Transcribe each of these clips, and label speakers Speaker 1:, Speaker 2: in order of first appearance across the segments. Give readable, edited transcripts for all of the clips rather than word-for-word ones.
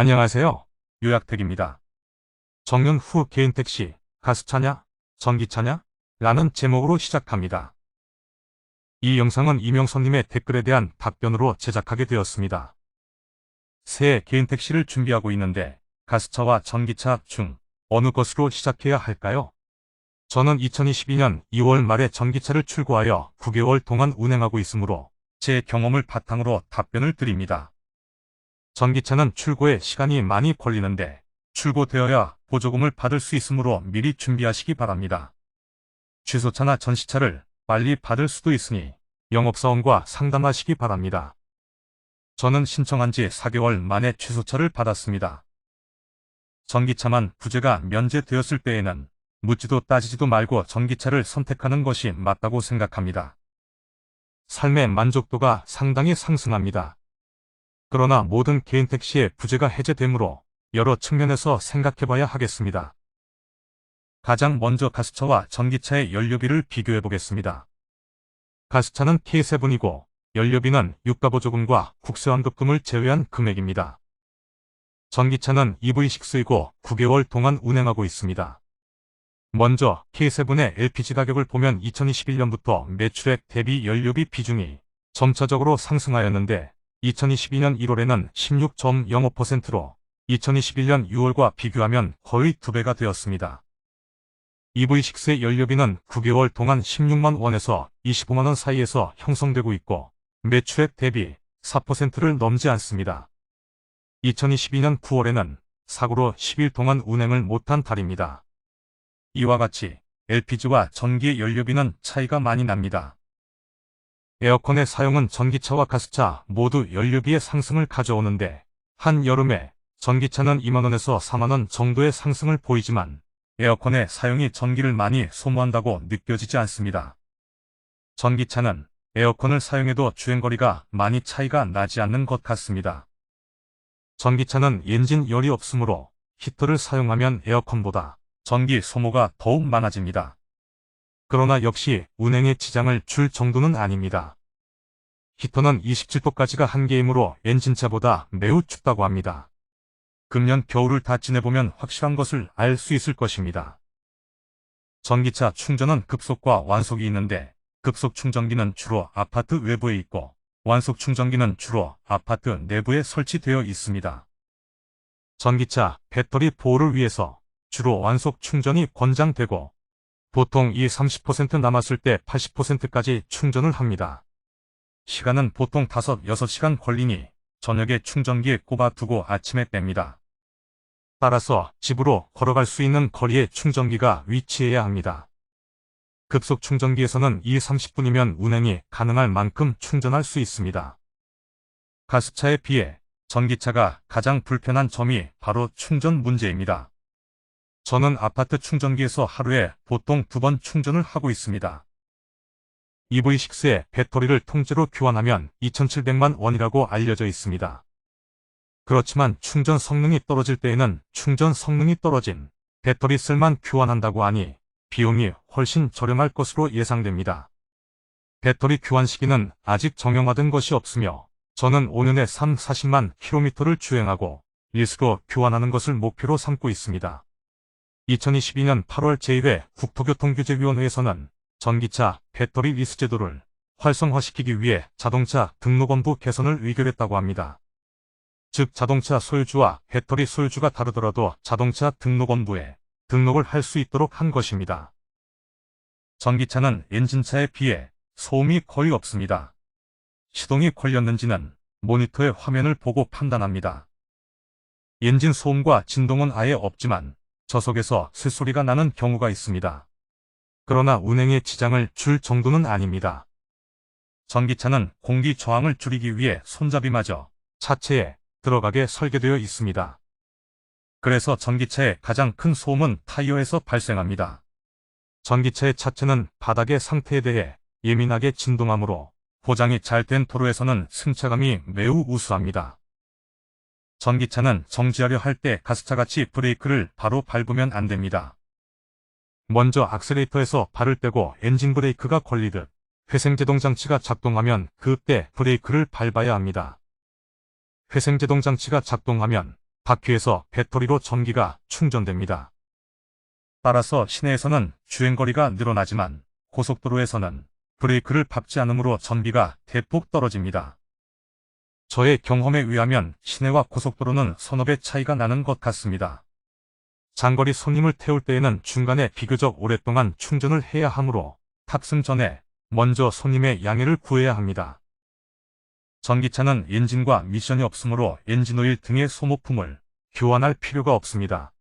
Speaker 1: 안녕하세요. 요약택입니다. 정년 후 개인 택시, 가스차냐? 전기차냐? 라는 제목으로 시작합니다. 이 영상은 이명선님의 댓글에 대한 답변으로 제작하게 되었습니다. 새해 개인 택시를 준비하고 있는데 가스차와 전기차 중 어느 것으로 시작해야 할까요? 저는 2022년 2월 말에 전기차를 출고하여 9개월 동안 운행하고 있으므로 제 경험을 바탕으로 답변을 드립니다. 전기차는 출고에 시간이 많이 걸리는데 출고되어야 보조금을 받을 수 있으므로 미리 준비하시기 바랍니다. 취소차나 전시차를 빨리 받을 수도 있으니 영업사원과 상담하시기 바랍니다. 저는 신청한 지 4개월 만에 취소차를 받았습니다. 전기차만 부재가 면제되었을 때에는 묻지도 따지지도 말고 전기차를 선택하는 것이 맞다고 생각합니다. 삶의 만족도가 상당히 상승합니다. 그러나 모든 개인 택시의 부재가 해제되므로 여러 측면에서 생각해봐야 하겠습니다. 가장 먼저 가스차와 전기차의 연료비를 비교해 보겠습니다. 가스차는 K7이고 연료비는 유가보조금과 국세환급금을 제외한 금액입니다. 전기차는 EV6이고 9개월 동안 운행하고 있습니다. 먼저 K7의 LPG 가격을 보면 2021년부터 매출액 대비 연료비 비중이 점차적으로 상승하였는데 2022년 1월에는 16.05%로 2021년 6월과 비교하면 거의 2배가 되었습니다. EV6의 연료비는 9개월 동안 16만 원에서 25만 원 사이에서 형성되고 있고 매출액 대비 4%를 넘지 않습니다. 2022년 9월에는 사고로 10일 동안 운행을 못한 달입니다. 이와 같이 LPG와 전기 연료비는 차이가 많이 납니다. 에어컨의 사용은 전기차와 가스차 모두 연료비의 상승을 가져오는데 한여름에 전기차는 2만원에서 4만원 정도의 상승을 보이지만 에어컨의 사용이 전기를 많이 소모한다고 느껴지지 않습니다. 전기차는 에어컨을 사용해도 주행거리가 많이 차이가 나지 않는 것 같습니다. 전기차는 엔진 열이 없으므로 히터를 사용하면 에어컨보다 전기 소모가 더욱 많아집니다. 그러나 역시 운행에 지장을 줄 정도는 아닙니다. 히터는 27도까지가 한계이므로 엔진차보다 매우 춥다고 합니다. 금년 겨울을 다 지내보면 확실한 것을 알 수 있을 것입니다. 전기차 충전은 급속과 완속이 있는데 급속 충전기는 주로 아파트 외부에 있고 완속 충전기는 주로 아파트 내부에 설치되어 있습니다. 전기차 배터리 보호를 위해서 주로 완속 충전이 권장되고 보통 이 30% 남았을 때 80%까지 충전을 합니다. 시간은 보통 5, 6시간 걸리니 저녁에 충전기에 꼽아두고 아침에 뺍니다. 따라서 집으로 걸어갈 수 있는 거리에 충전기가 위치해야 합니다. 급속 충전기에서는 30분이면 운행이 가능할 만큼 충전할 수 있습니다. 가스차에 비해 전기차가 가장 불편한 점이 바로 충전 문제입니다. 저는 아파트 충전기에서 하루에 보통 2번 충전을 하고 있습니다. EV6의 배터리를 통째로 교환하면 2,700만 원이라고 알려져 있습니다. 그렇지만 충전 성능이 떨어질 때에는 충전 성능이 떨어진 배터리 셀만 교환한다고 하니 비용이 훨씬 저렴할 것으로 예상됩니다. 배터리 교환 시기는 아직 정형화된 것이 없으며 저는 5년에 40만 킬로미터를 주행하고 일수로 교환하는 것을 목표로 삼고 있습니다. 2022년 8월 제1회 국토교통규제위원회에서는 전기차 배터리 리스 제도를 활성화시키기 위해 자동차 등록원부 개선을 의결했다고 합니다. 즉 자동차 소유주와 배터리 소유주가 다르더라도 자동차 등록원부에 등록을 할 수 있도록 한 것입니다. 전기차는 엔진차에 비해 소음이 거의 없습니다. 시동이 걸렸는지는 모니터의 화면을 보고 판단합니다. 엔진 소음과 진동은 아예 없지만 저속에서 쇳소리가 나는 경우가 있습니다. 그러나 운행에 지장을 줄 정도는 아닙니다. 전기차는 공기 저항을 줄이기 위해 손잡이마저 차체에 들어가게 설계되어 있습니다. 그래서 전기차의 가장 큰 소음은 타이어에서 발생합니다. 전기차의 차체는 바닥의 상태에 대해 예민하게 진동하므로 포장이 잘 된 도로에서는 승차감이 매우 우수합니다. 전기차는 정지하려 할 때 가스차같이 브레이크를 바로 밟으면 안 됩니다. 먼저 악셀레이터에서 발을 떼고 엔진 브레이크가 걸리듯 회생제동 장치가 작동하면 그때 브레이크를 밟아야 합니다. 회생제동 장치가 작동하면 바퀴에서 배터리로 전기가 충전됩니다. 따라서 시내에서는 주행거리가 늘어나지만 고속도로에서는 브레이크를 밟지 않으므로 전기가 대폭 떨어집니다. 저의 경험에 의하면 시내와 고속도로는 서너 배 차이가 나는 것 같습니다. 장거리 손님을 태울 때에는 중간에 비교적 오랫동안 충전을 해야 하므로 탑승 전에 먼저 손님의 양해를 구해야 합니다. 전기차는 엔진과 미션이 없으므로 엔진오일 등의 소모품을 교환할 필요가 없습니다.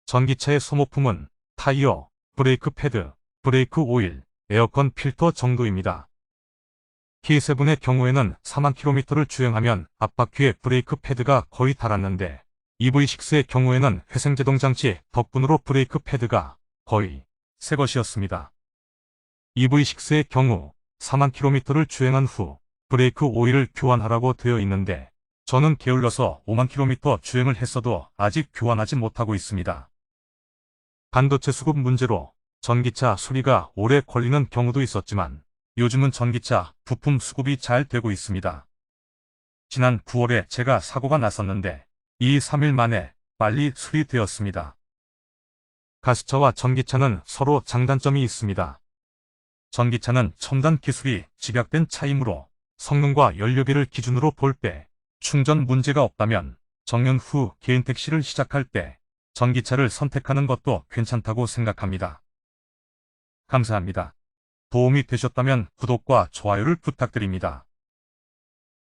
Speaker 1: 전기차의 소모품은 타이어, 브레이크 패드, 브레이크 오일, 에어컨 필터 정도입니다. K7의 경우에는 4만 km를 주행하면 앞바퀴에 브레이크 패드가 거의 닳았는데 EV6의 경우에는 회생제동 장치 덕분으로 브레이크 패드가 거의 새 것이었습니다. EV6의 경우 4만 km를 주행한 후 브레이크 오일을 교환하라고 되어 있는데 저는 게을러서 5만 km 주행을 했어도 아직 교환하지 못하고 있습니다. 반도체 수급 문제로 전기차 수리가 오래 걸리는 경우도 있었지만 요즘은 전기차 부품 수급이 잘 되고 있습니다. 지난 9월에 제가 사고가 났었는데 2-3일 만에 빨리 수리되었습니다. 가스차와 전기차는 서로 장단점이 있습니다. 전기차는 첨단 기술이 집약된 차이므로 성능과 연료비를 기준으로 볼 때 충전 문제가 없다면 정년 후 개인택시를 시작할 때 전기차를 선택하는 것도 괜찮다고 생각합니다. 감사합니다. 도움이 되셨다면 구독과 좋아요를 부탁드립니다.